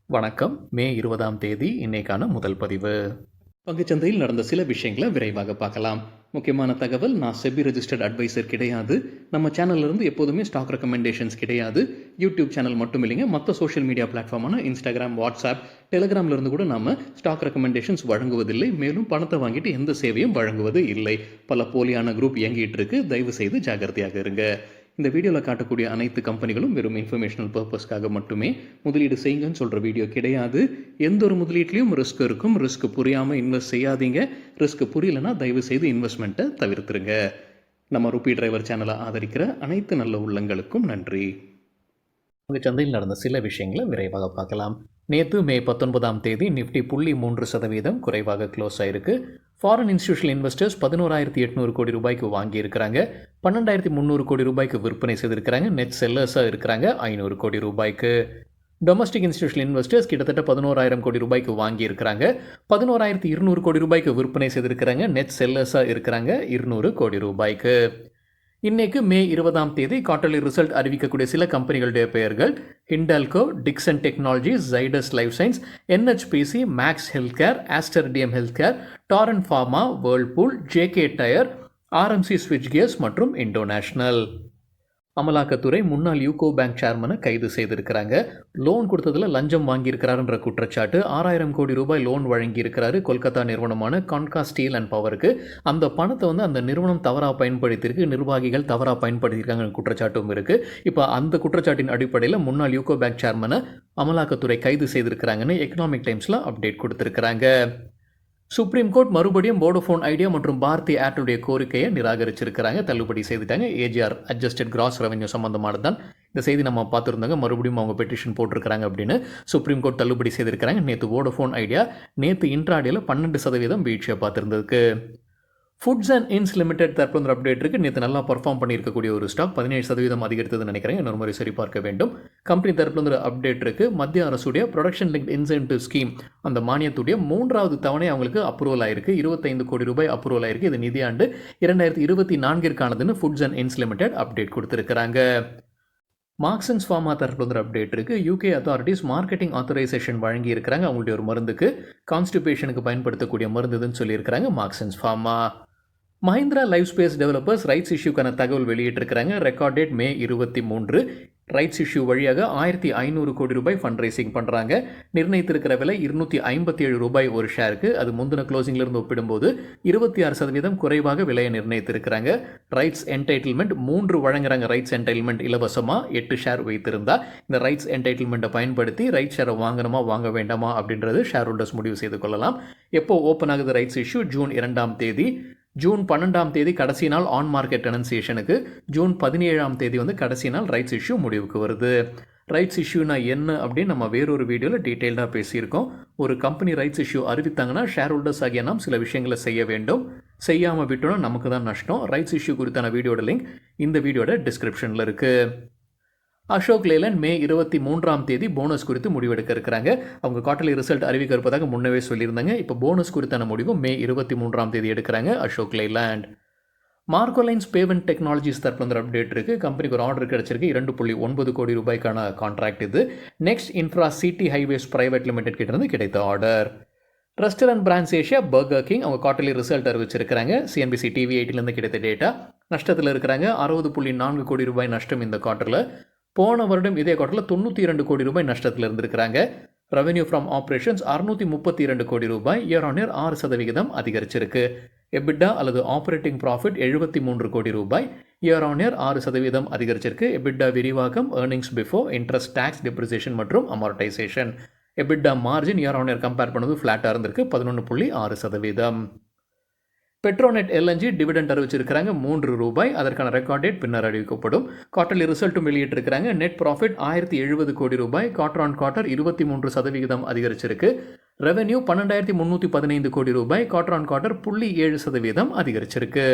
வணக்கம். மே 20ஆம் தேதி இன்னைக்கான முதல் பதிவு. பங்குச்சந்தையில் நடந்த சில விஷயங்களை விரைவாக பார்க்கலாம். முக்கியமான தகவல், நான் செபி ரெஜிஸ்டர்ட் அட்வைசர் கிடையாது. நம்ம சேனல்ல இருந்து எப்போதுமே ஸ்டாக் ரெக்கமெண்டேஷன்ஸ் கிடையாது. யூடியூப் சேனல் மட்டும் இல்லைங்க, மற்ற சோஷியல் மீடியா பிளாட்ஃபார்மான இன்ஸ்டாகிராம், வாட்ஸ்அப், டெலிகிராம்ல இருந்து கூட நாம ஸ்டாக் ரெக்கமெண்டேஷன்ஸ் வழங்குவதில்லை. மேலும் பணத்தை வாங்கிட்டு எந்த சேவையும் வழங்குவது இல்லை. பல போலியான குரூப் இயங்கிட்டு இருக்கு. தயவு செய்து ஜாகிரதையாக இருங்க. இந்த வீடியோவில் காட்டக்கூடிய அனைத்து கம்பெனிகளும் வெறும் இன்ஃபர்மேஷனல் பர்பஸ்க்காக மட்டுமே முதலீடு செய்யுங்கன்னு சொல்கிற வீடியோ கிடையாது. எந்த ஒரு முதலீட்லையும் ரிஸ்க் இருக்கும். ரிஸ்க் புரியாமல் இன்வெஸ்ட் செய்யாதீங்க. ரிஸ்க் புரியலன்னா தயவு செய்து இன்வெஸ்ட்மெண்ட்டை தவிர்த்துருங்க. நம்ம ருபி டிரைவர் சேனலை ஆதரிக்கிற அனைத்து நல்ல உள்ளங்களுக்கும் நன்றி. உங்கள் சந்தையில் நடந்த சில விஷயங்களை விரைவாக பார்க்கலாம். நேற்று மே 19ஆம் தேதி நிஃப்டி 0.3% குறைவாக க்ளோஸ் ஆயிருக்கு. ஃபாரின் இன்ஸ்டிடியூஷனல் இன்வெஸ்டர்ஸ் 11,800 கோடி ரூபாய்க்கு வாங்கியிருக்கிறாங்க. 12,300 கோடி ரூபாய்க்கு விற்பனை செய்திருக்கிறாங்க. நெட் செல்லர்ஸாக இருக்கிறாங்க 500 கோடி ரூபாய்க்கு. டொமஸ்டிக் இன்ஸ்டிடியூஷனல் இன்வெஸ்டர்ஸ் கிட்டத்தட்ட 11,000 கோடி ரூபாய்க்கு வாங்கியிருக்கிறாங்க. 11,200 கோடி ரூபாய்க்கு விற்பனை செய்திருக்கிறாங்க. நெட் செல்லர்ஸாக இருக்கிறாங்க 200 கோடி ரூபாய்க்கு. இன்னைக்கு மே 20ஆம் தேதி குவார்ட்டர்லி ரிசல்ட் அறிவிக்கக்கூடிய சில கம்பெனிகளுடைய பெயர்கள்: Hindalco, Dixon Technologies, Zydus Life Sciences, NHPC, Max Health Care, Aster DM Health Care, Torrent Pharma, Whirlpool, JK Tyre, RMC ஸ்விட்ச் கியர்ஸ் மற்றும் இண்டோநேஷனல். அமலாக்கத்துறை முன்னாள் யூகோ பேங்க் சேர்மனை கைது செய்திருக்கிறாங்க. லோன் கொடுத்ததில் லஞ்சம் வாங்கியிருக்கிறாருன்ற குற்றச்சாட்டு. 6,000 கோடி ரூபாய் லோன் வழங்கியிருக்கிறாரு கொல்கத்தா நிறுவனமான கான்கா ஸ்டீல் அண்ட் பவருக்கு. அந்த பணத்தை அந்த நிறுவனம் தவறாக பயன்படுத்தியிருக்கு, நிர்வாகிகள் தவறாக பயன்படுத்தியிருக்காங்க குற்றச்சாட்டும் இருக்குது. இப்போ அந்த குற்றச்சாட்டின் அடிப்படையில் முன்னாள் யூகோ பேங்க் சேர்மனை அமலாக்கத்துறை கைது செய்திருக்கிறாங்கன்னு எக்கனாமிக் டைம்ஸில் அப்டேட் கொடுத்துருக்குறாங்க. சுப்ரீம் கோர்ட் மறுபடியும் வோடஃபோன் ஐடியா மற்றும் பாரதி ஏர்டெலுடைய கோரிக்கையை நிராகரிச்சிருக்கிறாங்க, தள்ளுபடி செய்துட்டாங்க. ஏஜிஆர் அட்ஜஸ்டட் கிராஸ் ரெவன்யூ சம்பந்தமானது தான் இந்த செய்தி நம்ம பார்த்துருந்தாங்க. மறுபடியும் அவங்க பெட்டிஷன் போட்டிருக்கிறாங்க அப்படின்னு சுப்ரீம் கோர்ட் தள்ளுபடி செய்திருக்கிறாங்க. நேற்று வோடஃபோன் ஐடியா நேற்று 12% வீழ்ச்சியை பார்த்துருந்ததுக்கு. ஃபுட்ஸ் அண்ட் இன்ஸ் லிமிடெட் தற்போது அப்டேட் இருக்குது. நேற்று நல்லா பர்ஃபார்ம் பண்ணியிருக்கக்கூடிய ஒரு ஸ்டாக் 17% அதிகரித்ததுன்னு நினைக்கிறேன். இன்னொரு முறை சரி பார்க்க வேண்டும். கம்பெனி தரப்புல அப்டேட் இருக்குது. மத்திய அரசுடைய ப்ரொடக்ஷன் லிங்க் இன்சென்டிவ் ஸ்கீம், அந்த மானியத்துடைய 3வது தவணை அவங்களுக்கு அப்ரூவல் ஆயிருக்கு. 25 கோடி ரூபாய் அப்ரூவல் ஆயிருக்கு. இது நிதியாண்டு 2024க்கானதுன்னு foods and inns limited update கொடுத்துருக்குறாங்க. மார்க்சன்ஸ் ஃபார்மா தரப்புல அப்டேட் இருக்குது. UK அத்தாரிட்டிஸ் மார்க்கெட்டிங் ஆத்தரைசேஷன் வழங்கி இருக்கிறாங்க. அவங்களுடைய ஒரு மருந்துக்கு, கான்ஸ்டிபேஷனுக்கு பயன்படுத்தக்கூடிய மருந்துன்னு சொல்லியிருக்கிறாங்க Marksans pharma. Mahindra life space developers rights இஷ்யூக்கான தகவல் வெளியிட்டிருக்கிறாங்க. Record date May 23. Rights issue வழியாக 1,500 கோடி ரூபாய் ஃபண்ட் ரைசிங் பண்ணுறாங்க. நிர்ணயித்திருக்கிற விலை 257 ரூபாய் ஒரு ஷேருக்கு. அது முந்தின க்ளோசிங்கிலிருந்து ஒப்பிடும்போது 26% குறைவாக விலையை நிர்ணயித்திருக்கிறாங்க. ரைட்ஸ் என்டைட்டில்மெண்ட் 3 வழங்குறாங்க. ரைட்ஸ் என்டைட்டில்மெண்ட் இலவசமாக 8 ஷேர் வைத்திருந்தா இந்த ரைட்ஸ் என்டைட்டில்மெண்ட்டை பயன்படுத்தி ரைட் ஷேரை வாங்கணுமா வாங்க வேண்டாமா அப்படின்றது ஷேர் ஹோல்டர்ஸ் முடிவு செய்து கொள்ளலாம். எப்போ ஓப்பன் ஆகுது ரைட்ஸ் இஷ்யூ? ஜூன் 2ஆம் தேதி. ஜூன் 12ஆம் தேதி கடைசி நாள் ஆன் மார்க்கெட் அனன்சியேஷனுக்கு. ஜூன் 17ஆம் தேதி கடைசி நாள் ரைட்ஸ் இஷ்யூ முடிவுக்கு வருது. ரைட்ஸ் இஷ்யூனா என்ன அப்படின்னு நம்ம வேறொரு வீடியோவில் டீட்டெயில்டாக பேசியிருக்கோம். ஒரு கம்பெனி ரைட்ஸ் இஷ்யூ அறிவித்தாங்கன்னா ஷேர் ஹோல்டர்ஸ் ஆகிய நாம் சில விஷயங்களை செய்ய வேண்டும். செய்யாமல் விட்டோம்னா நமக்கு தான் நஷ்டம். ரைட்ஸ் இஷ்யூ குறித்தான வீடியோட லிங்க் இந்த வீடியோட டிஸ்கிரிப்ஷனில் இருக்குது. அசோக் லேலண்ட் மே 23ஆம் தேதி போனஸ் குறித்து முடிவெடுக்க இருக்கிறாங்க. அவங்க குவார்ட்டர்லி ரிசல்ட் அறிவிக்க இருப்பதாக முன்னவே சொல்லியிருந்தாங்க. இப்போ போனஸ் குறித்தான முடிவு மே 23ஆம் தேதி எடுக்கிறாங்க அசோக் லேலண்ட். மார்கோலைன்ஸ் பேமெண்ட் டெக்னாலஜிஸ் தரப்புல அப்டேட் இருக்குது. கம்பெனிக்கு ஒரு ஆர்டர் கிடைச்சிருக்கு. 2.9 கோடி ரூபாய்க்கான கான்ட்ராக்ட் இது. Next infra city highways private limited கிட்ட கிடைத்த order. Restaurant brands Asia, burger king அவங்க குவார்ட்டர்லி ரிசல்ட் அறிவிச்சிருக்கிறாங்க. CNBC TV 8லேருந்து கிடைத்த டேட்டா. நஷ்டத்தில் இருக்கிறாங்க. 60.4 கோடி ரூபாய் நஷ்டம் இந்த குவார்ட்டரில். போன வருடம் இதே குவார்ட்டரில் 92 கோடி ரூபாய் நஷ்டத்தில் இருந்திருக்கிறாங்க. ரெவென்யூ ஃப்ரம் ஆப்ரேஷன்ஸ் 632 கோடி ரூபாய், இயர் ஆன் இயர் 6% அதிகரிச்சிருக்கு. எபிட்டா அல்லது ஆப்ரேட்டிங் ப்ராஃபிட் 73 கோடி ரூபாய், இயர் ஆன் இயர் 6% அதிகரிச்சிருக்கு. எபிட்டா விரிவாக்கம், earnings before interest, tax, depreciation மற்றும் amortisation. EBITDA margin year on year compare பண்ணது ஃப்ளாட்டாக இருந்திருக்கு, 11.6%. பெட்ரோநெட் LNG டிவிடெண்ட் அறிவிச்சிருக்கிறாங்க 3 ரூபாய். அதற்கான ரெக்கார்ட் டேட் பின்னர் அறிவிக்கப்படும். குவார்ட்டர்லி ரிசல்ட்டும் வெளியிட்டிருக்கிறாங்க. நெட் ப்ராஃபிட் 1,070 கோடி ரூபாய், குவார்ட்டர் ஆன் குவார்ட்டர் 23% அதிகரிச்சிருக்கு. ரெவென்யூ 12,315 கோடி ரூபாய், குவார்ட்டர் ஆன் குவார்ட்டர் 0.7% அதிகரிச்சிருக்கு.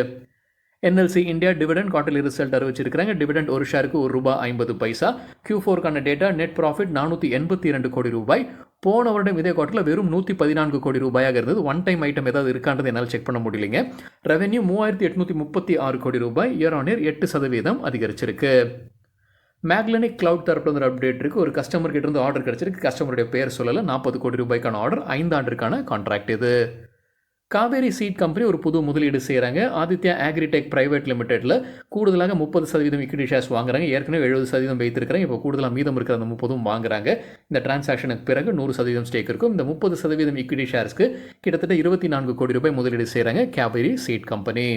NLC India dividend quarterly result அறிவிச்சிருக்கிறாங்க. டிவிடெண்ட் ஒரு ஷேருக்கு ₹1.50. Q4க்கான டேட்டா நெட் ப்ராஃபிட் 482 கோடி ரூபாய். போன வருடம் இதே குவார்ட்டரில் வெறும் 114 கோடி ரூபாயாக இருந்தது. ஒன் டைம் ஐட்டம் ஏதாவது இருக்கான்றது என்னால் செக் பண்ண முடியலைங்க. ரெவென்யூ 3,836 கோடி ரூபாய், இயர் ஆன் இயர் 8% அதிகரிச்சிருக்கு. மேக்லனிக் கிளவுட் தரப்புல ஒரு அப்டேட் இருக்குது. ஒரு கஸ்டமர் கிட்ட இருந்து ஆர்டர் கிடச்சிருக்கு. கஸ்டமருடைய பேர் சொல்லலை. 40 கோடி ரூபாய்க்கான ஆர்டர், 5 ஆண்டிற்கான கான்ட்ராக்ட் இது. காவேரி சீட் கம்பெனி ஒரு புது முதலீடு செய்கிறாங்க. ஆதித்யா அக்ரிடெக் பிரைவேட் லிமிடெட்டில் கூடுதலாக 30% இக்விட்டி ஷேர்ஸ் வாங்குறாங்க. ஏற்கனவே 70% வைத்திருக்கிறாங்க. இப்போ கூடுதலாக மீதம் இருக்கிற அந்த 30 வாங்குறாங்க. இந்த டிரான்சாக்ஷனுக்கு பிறகு 100% ஸ்டேக் இருக்கும். இந்த 30% இக்விட்டி ஷேர்ஸ்க்கு கிட்டத்தட்ட 24 கோடி ரூபாய் முதலீடு செய்கிறாங்க காவேரி சீட் கம்பெனி.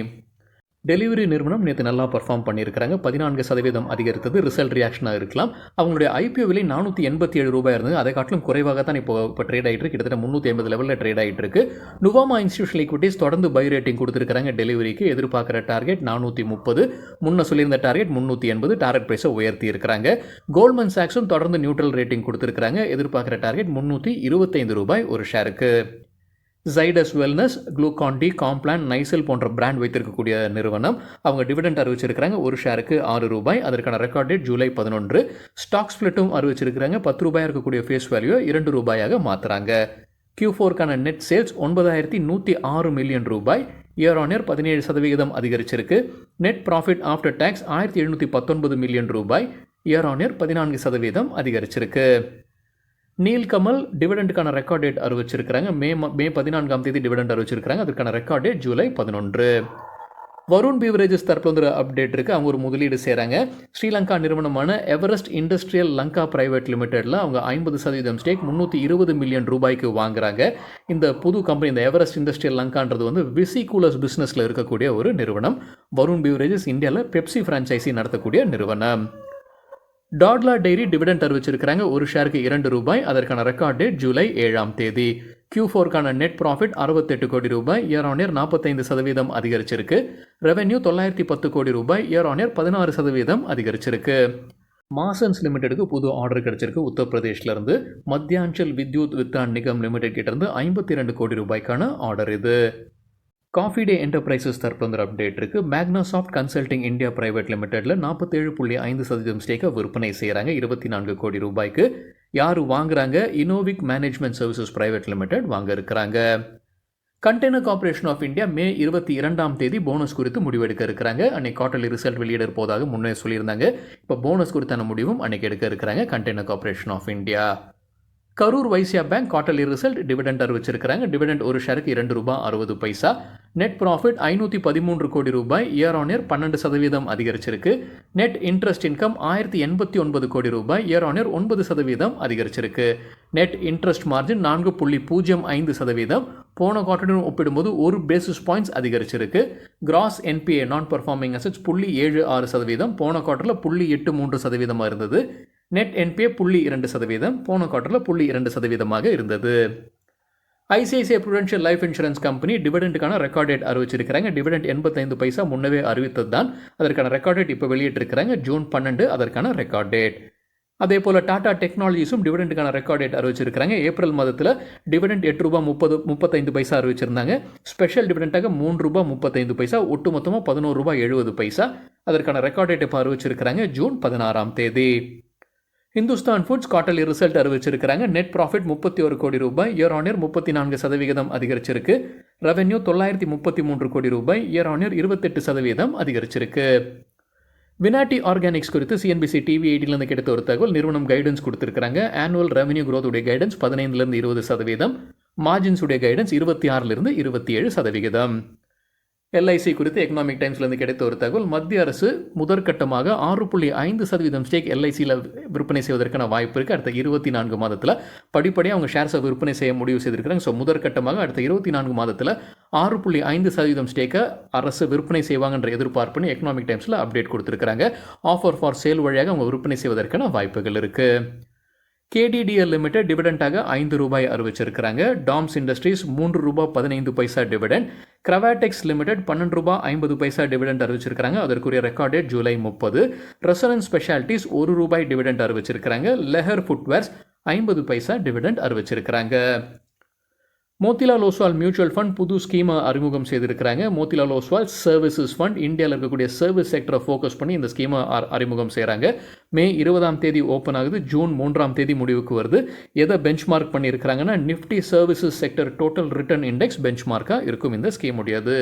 டெலிவரி நிறுவனம் நேற்று நல்லா பர்ஃபார்ம் பண்ணியிருக்கிறாங்க. 14% அதிகரித்தது. ரிசல்ட் ரியாக்ஷனாக இருக்கலாம். அவங்களுடைய ஐபிஓ விலை 487 ரூபாய் இருந்தது. அதை காட்டிலும் குறைவாக தான் இப்போ ட்ரேட் ஆகிட்டு இருக்கு. கிட்டத்தட்ட 350 லெவலில் ட்ரேட் ஆகிட்டு இருக்கு. நுவாமா இன்ஸ்டிடியூஷனல் ஈக்விட்டிஸ் தொடர்ந்து பை ரேட்டிங் கொடுத்துருக்காங்க. டெலிவரிக்கு எதிர்பார்க்குற டார்கெட் 430, முன்ன சொல்லியிருந்த டார்கெட் 380. டார்கெட் ப்ரைஸை உயர்த்தி இருக்கிறாங்க. கோல்ட்மன் சாக்ஸும் தொடர்ந்து நியூட்ரல் ரேட்டிங் கொடுத்துருக்காங்க. எதிர்பார்க்குற டார்கெட் 325 ரூபாய் ஒரு ஷேருக்கு. ஜைடஸ் வெல்னஸ், குளூகான்-டி, காம்ப்ளான், நைசல் போன்ற பிராண்ட் வைத்திருக்கக்கூடிய நிறுவனம். அவங்க டிவிடெண்ட் அறிவிச்சிருக்கிறாங்க. ஒரு ஷேருக்கு 6 ரூபாய். அதற்கான ரெக்கார்ட் டேட் ஜூலை 11. ஸ்டாக் ஸ்பிளிட்டும் அறிவிச்சிருக்கிறாங்க. 10 ரூபாய் இருக்கக்கூடிய ஃபேஸ் வேல்யூ 2 ரூபாயாக மாற்றுறாங்க. Q4க்கான நெட் சேல்ஸ் 9,106 மில்லியன் ரூபாய். இயர் ஆன் இயர் 17% அதிகரிச்சிருக்கு. Net profit after tax 1,719 million ரூபாய். இயர் ஆன் இயர் 14% அதிகரிச்சிருக்கு. நீல்கமல் டிவிடெண்டுக்கான ரெக்கார்ட் டேட் அறிவிச்சிருக்கிறாங்க. மே 14ஆம் தேதி டிவிடெண்ட் அறிவிச்சிருக்கிறாங்க. அதற்கான record date July 11. Varun beverages தரப்புல ஒரு அப்டேட் இருக்குது. அவங்க ஒரு முதலீடு செய்கிறாங்க. ஸ்ரீலங்கா நிறுவனமான எவரெஸ்ட் இண்டஸ்ட்ரியல் லங்கா பிரைவேட் லிமிடெட்டில் அவங்க 50% ஸ்டேக் 320 மில்லியன் ரூபாய்க்கு வாங்குறாங்க. இந்த புது கம்பெனி, இந்த எவரெஸ்ட் இண்டஸ்ட்ரியல் லங்கான்றது விசி கூலர்ஸ் பிஸ்னஸில் இருக்கக்கூடிய ஒரு நிறுவனம். வருண் பீவரேஜஸ் இந்தியாவில் பெப்சி ஃப்ரான்ச்சைசி நடத்தக்கூடிய நிறுவனம். டாட்லா டெய்ரி டிவிடெண்ட் அறிவிச்சிருக்கிறாங்க. ஒரு ஷேருக்கு 2 ரூபாய். அதற்கான ரெக்கார்ட் டேட் ஜூலை 7ஆம் தேதி. Q4க்கான நெட் ப்ராஃபிட் 68 கோடி ரூபாய். இயர் ஆன் இயர் 45% அதிகரிச்சிருக்கு. ரெவென்யூ 910 கோடி ரூபாய். இயர் ஆன் இயர் 16% அதிகரிச்சிருக்கு. மாசன்ஸ் லிமிடெடுக்கு புது ஆர்டர் கிடைச்சிருக்கு. உத்தரப்பிரதேஷ்லேருந்து மத்தியாஞ்சல் வித்யுத் வித்ரான் நிகம் லிமிடெட் கிட்டேருந்து 52 கோடி ரூபாய்க்கான ஆர்டர் இது. காஃபி டே என்டர்பிரைசஸ் தரப்புல ஒரு அப்டேட் இருக்குது. மேக்னாசாஃப்ட் கன்சல்டிங் இந்தியா பிரைவேட் லிமிடெட்டில் 47.5% ஸ்டேக்கை விற்பனை செய்கிறாங்க. 24 கோடி ரூபாய்க்கு. யார் வாங்குறாங்க? இனோவிக் மேனேஜ்மெண்ட் சர்வீசஸ் பிரைவேட் லிமிடெட் வாங்க இருக்கிறாங்க. கண்டெய்னர் கார்ப்பரேஷன் ஆஃப் இந்தியா மே 22ஆம் தேதி போனஸ் குறித்து முடிவெடுக்க இருக்கிறாங்க. அன்னைக்கு குவார்டர்லி ரிசல்ட் வெளியிட இருப்பதாக முன்னே சொல்லியிருந்தாங்க. இப்போ போனஸ் குறித்தான முடிவும் அன்னைக்கு எடுக்க இருக்கிறாங்க container corporation of India. Karur Vysya bank quarterly result dividend அறிவிச்சிருக்கிறாங்க. டிவிடெண்ட் ஒரு ஷேருக்கு 2 ரூபாய் 60 பைசா. நெட் ப்ராஃபிட் 513 கோடி ரூபாய். இயர் ஆன் இயர் 12% அதிகரிச்சிருக்கு. நெட் இன்ட்ரெஸ்ட் இன்கம் 1089 கோடி ரூபாய். இயர் ஆன் இயர் 9% அதிகரிச்சிருக்கு. Net interest margin 4.05%. போன குவார்டருடன் ஒப்பிடும்போது 1 பேசிஸ் பாயிண்ட்ஸ் அதிகரிச்சிருக்கு. Gross NPA non performing assets 0.76%. போன குவார்டரில் 0.83% இருந்தது. Net NPA 0.2%. போன குவார்டரில் 0.2% இருந்தது. ICICI Prudential life insurance company டிவிடெண்டுக்கான ரெக்கார்ட் டேட் அறிவிச்சிருக்கிறாங்க. டிவிடெண்ட் 85 பைசா முன்னவே அறிவித்தது தான். அதற்கான ரெக்கார்ட் டேட் இப்போ வெளியிட்டிருக்கிறாங்க. ஜூன் 12 அதற்கான ரெக்கார்ட் டேட். அதே போல் டாடா டெக்னாலஜிஸும் டிவிடெண்டுக்கான ரெக்கார்ட் டேட் அறிவிச்சிருக்கிறாங்க. ஏப்ரல் மாதத்தில் டிவிடெண்ட் 8 ரூபாய் 35 பைசா அறிவிச்சிருந்தாங்க. ஸ்பெஷல் டிவிடெண்டாக 3 ரூபாய் 35 பைசா, ஒட்டுமொத்தமாக 11 ரூபாய் 70 பைசா. அதற்கான ரெக்கார்ட் டேட் இப்போ அறிவிச்சிருக்கிறாங்க. ஜூன் 16ஆம் தேதி. ஹிந்துஸ்தான் ஃபுட்ஸ் குவார்டர்லி ரிசல்ட் அறிவிச்சிருக்கிறாங்க. நெட் ப்ராஃபிட் 31 கோடி ரூபாய். இயர் ஆன் இயர் 34% அதிகரிச்சிருக்கு. ரெவென்யூ 933 கோடி ரூபாய். இயர் ஆன் இயர் 28% அதிகரிச்சிருக்கு. வினாட்டி ஆர்கானிக்ஸ் குறித்து சிஎன்பிசி டிவி 8லேருந்து கிடைத்த ஒரு தகவல். நிறுவனம் கைடன்ஸ் கொடுத்துருக்காங்க. ஆனுவல் ரெவென்யூ growth உடைய கைடன்ஸ் 15லேருந்து 20%. மார்ஜின்ஸ் உடைய கைடன்ஸ் 26லேருந்து 27%. எல்ஐசி குறித்து எக்கனாமிக் டைம்ஸ்லேருந்து கிடைத்த ஒரு தகவல். மத்திய அரசு முதற்கட்டமாக 6.5% ஸ்டேக் எல்ஐசியில் விற்பனை செய்வதற்கான வாய்ப்பு இருக்குது. அடுத்த 24 மாதத்தில் படிப்படியாக அவங்க ஷேர்ஸை விற்பனை செய்ய முடிவு செய்திருக்கிறாங்க. ஸோ முதற்கட்டமாக அடுத்த 24 மாதத்தில் 6.5% ஸ்டேக்கை அரசு விற்பனை செய்வாங்கன்ற எதிர்பார்ப்புன்னு எக்கனாமிக் டைம்ஸில் அப்டேட் கொடுத்துருக்காங்க. ஆஃபர் ஃபார் சேல் வழியாக அவங்க விற்பனை செய்வதற்கான வாய்ப்புகள் இருக்குது. KDDL லிமிடெட் டிவிடெண்டாக 5 ரூபாய் அறிவிச்சிருக்கிறாங்க. டாம்ஸ் இண்டஸ்ட்ரீஸ் 3 ரூபாய் 15 பைசா டிவிடெண்ட். கிரவாடெக்ஸ் லிமிடெட் 12 ரூபாய் 50 பைசா டிவிடெண்ட் அறிவிச்சிருக்கிறாங்க. அதற்குரிய record date July 30. Resonance specialities 1 ரூபாய் டிவிடெண்ட் அறிவிச்சிருக்கிறாங்க. லெஹர் ஃபுட்வேர்ஸ் 50 பைசா டிவிடெண்ட் அறிவிச்சிருக்கிறாங்க. மோத்திலால் ஓஸ்வால் மியூச்சுவல் ஃபண்ட் புது ஸ்கீமை அறிமுகம் செய்திருக்கிறாங்க. மோத்திலால் ஓஸ்வால் சர்வீசஸ் ஃபண்ட் இந்தியாவில் இருக்கக்கூடிய சர்வீஸ் செக்டரை ஃபோக்கஸ் பண்ணி இந்த ஸ்கீமை அறிமுகம் செய்கிறாங்க. மே 20ஆம் தேதி ஓப்பன் ஆகுது. ஜூன் 3ஆம் தேதி முடிவுக்கு வருது. எதை பெஞ்ச் மார்க் பண்ணியிருக்கிறாங்கன்னா Nifty services sector total return index பெஞ்ச் மார்க்காக இருக்கும் இந்த ஸ்கீம் உடையது.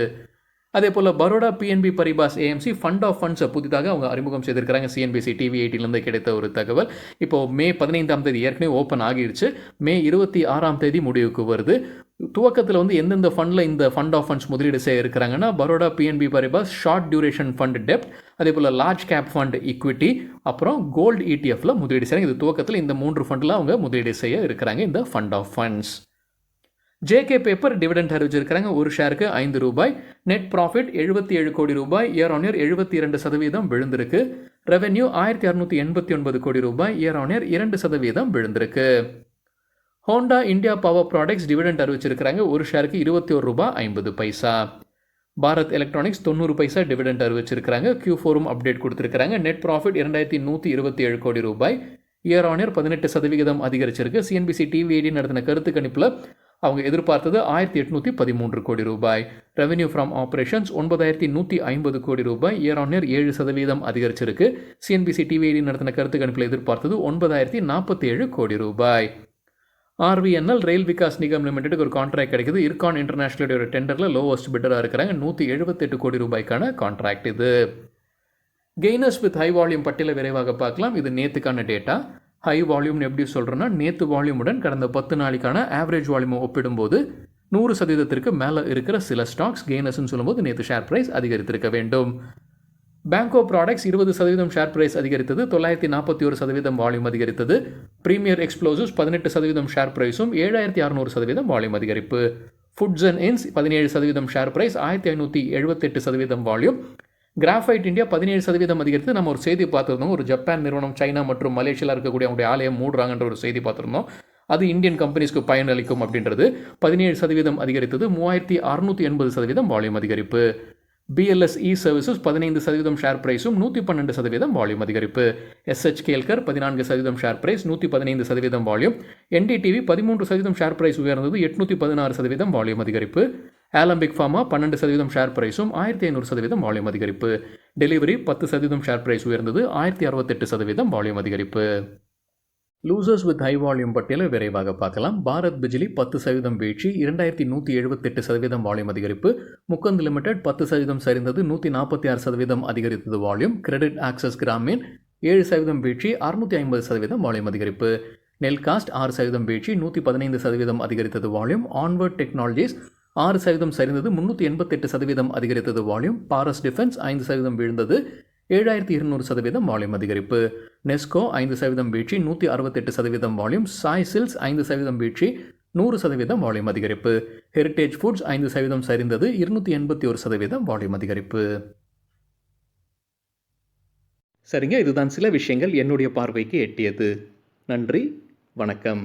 அதே போல் Baroda BNP Paribas AMC fund of ஃபண்ட்ஸை புதிதாக அவங்க அறிமுகம் செய்திருக்கிறாங்க. சிஎன்பிசி டிவி 18லேருந்து கிடைத்த ஒரு தகவல். இப்போது மே 15ஆம் தேதி ஏற்கனவே ஓப்பன் ஆகிடுச்சு. மே 26ஆம் தேதி முடிவுக்கு வருது. துவக்கத்தில் வந்து எந்தெந்த ஃபண்டில் இந்த ஃபண்ட் ஆஃப் ஃபண்ட்ஸ் முதலீடு செய்ய இருக்கிறாங்கன்னா, Baroda BNP Paribas short duration fund டெப்ட், அதே போல் லார்ஜ் கேப் ஃபண்ட் ஈக்விட்டி, அப்புறம் கோல்டு இடிஎஃப்ல முதலீடு செய்கிறாங்க. இது துவக்கத்தில் இந்த 3 ஃபண்டில் அவங்க முதலீடு செய்ய இருக்கிறாங்க இந்த fund of funds. JK paper dividend அறிவிச்சிருக்கிறாங்க. ஒரு ஷேருக்கு ₹5. நெட் ப்ராஃபிட் ₹77 கோடி, இயர் ஆன் இயர் 72% விழுந்திருக்கு. ரெவென்யூ ₹1689 கோடி, இயர் ஆன் இயர் 2% விழுந்திருக்கு. Honda India power products dividend அறிவிச்சிருக்கிறாங்க. ஒரு ஷேருக்கு ₹21.50. பாரத் எலக்ட்ரானிக்ஸ் 90 பைசா டிவிடெண்ட் அறிவிச்சிருக்கிறாங்க. Q4 அப்டேட் கொடுத்துருக்காங்க. நெட் ப்ராஃபிட் ₹2127 கோடி, இயர் ஆன் இயர் 18% அதிகரிச்சிருக்கு. சிஎன்பிசி டிவி 18 நடத்தின கருத்து கணிப்பில் அவங்க எதிர்பார்த்தது ₹1813 கோடி. ரெவென்யூ ஃப்ரம் ஆப்ரேஷன்ஸ் ₹9150 கோடி, இயர் ஆன் இயர் 7% அதிகரிச்சிருக்கு. சிஎன்பிசி டிவி 18 நடத்தின கருத்து கணிப்பில் எதிர்பார்த்தது ₹9047 கோடி. ஆர்விஎன்எல் ரயில் விகாஸ் நிகம் லிமிடெடுக்கு ஒரு கான்ட்ராக்ட் கிடைக்குது. இர்கான் இன்டர்நேஷனலுடைய ஒரு டெண்டரில் லோவஸ்ட் பிட்டராக இருக்கிறாங்க. ₹178 கோடி கான்ட்ராக்ட் இது. கெய்னர்ஸ் வித் ஹை வால்யூம் பட்டியலை விரைவாக பார்க்கலாம். இது நேற்றுக்கான டேட்டா. ஹை வால்யூம்னு எப்படி சொல்கிறோன்னா, நேற்று வால்யூமுடன் கடந்த 10 நாளைக்கான ஆவரேஜ் வால்யூமை ஒப்பிடும்போது 100% மேலே இருக்கிற சில ஸ்டாக்ஸ் கெய்னர்ஸ்னு சொல்லும்போது நேற்று ஷேர் ப்ரைஸ் அதிகரித்திருக்க வேண்டும். பேங்கோ ப்ராடக்ட்ஸ் 20% ஷேர் ப்ரைஸ் அதிகரித்தது. 941% வால்யூம் அதிகரித்தது. ப்ரீமியர் எக்ஸ்ப்ளோசிவ்ஸ் 18% ஷேர் ப்ரைஸும் 7600% வால்யூம் அதிகரிப்பு. Foods and inns 17% share price, 1578% volume. Graphite India 17% அதிகரித்து. நம்ம ஒரு செய்தி பார்த்துருந்தோம். ஒரு ஜப்பான் நிறுவனம் சைனா மற்றும் மலேசியாவில் இருக்கக்கூடிய அவங்களுடைய ஆலயம் மூடுறாங்கன்ற ஒரு செய்தி பார்த்துருந்தோம். அது இந்தியன் கம்பெனிஸ்க்கு பயனளிக்கும் அப்படின்றது. 17% அதிகரித்தது. 3680% வால்யூம் அதிகரிப்பு. பிஎல்எஸ் இ சர்வீசஸ் 15% ஷேர் ப்ரைஸும் 112% வால்யூம் அதிகரிப்பு. S H Kelkar 14% share price, 115% volume. NDTV 13% share price உயர்ந்தது, 816% வால்யூம் அதிகரிப்பு. ஆலம்பிக் ஃபார்மா 12% ஷேர் ப்ரைஸும் 1500% வால்யூம் அதிகரிப்பு. டெலிவரி 10% ஷேர் ப்ரைஸ் உயர்ந்தது, 1068% வால்யூம் அதிகரிப்பு. லூசர்ஸ் வித் ஹை வால்யூம் பட்டியலை விரைவாக பார்க்கலாம். பாரத் பிஜிலி 10% வீழ்ச்சி, 2178% வால்யூம் அதிகரிப்பு. முக்கந்த் லிமிடெட் 10% சரிந்தது, 146% அதிகரித்தது வால்யூம். கிரெடிட் ஆக்சஸ் கிராமின் 7% வீழ்ச்சி, 650% வால்யூம் அதிகரிப்பு. நெல்காஸ்ட் 6% வீழ்ச்சி, 115% அதிகரித்தது வால்யூம். ஆன்வர்ட் டெக்னாலஜிஸ் 6% சரிந்தது, 388% அதிகரித்தது வால்யூம். பாரஸ் டிஃபென்ஸ் 5% வீழ்ந்தது, 7200% வால்யூம் அதிகரிப்பு. நெஸ்கோ 5% வீழ்ச்சி, 168% வால்யூம். சாய் சில்க்ஸ் 5% வீழ்ச்சி, 100% வால்யூம் அதிகரிப்பு. ஹெரிட்டேஜ் ஃபுட்ஸ் 5% சரிந்தது, 281% வால்யூம் அதிகரிப்பு. சரிங்க, இதுதான் சில விஷயங்கள் என்னுடைய பார்வைக்கு எட்டியது. நன்றி, வணக்கம்.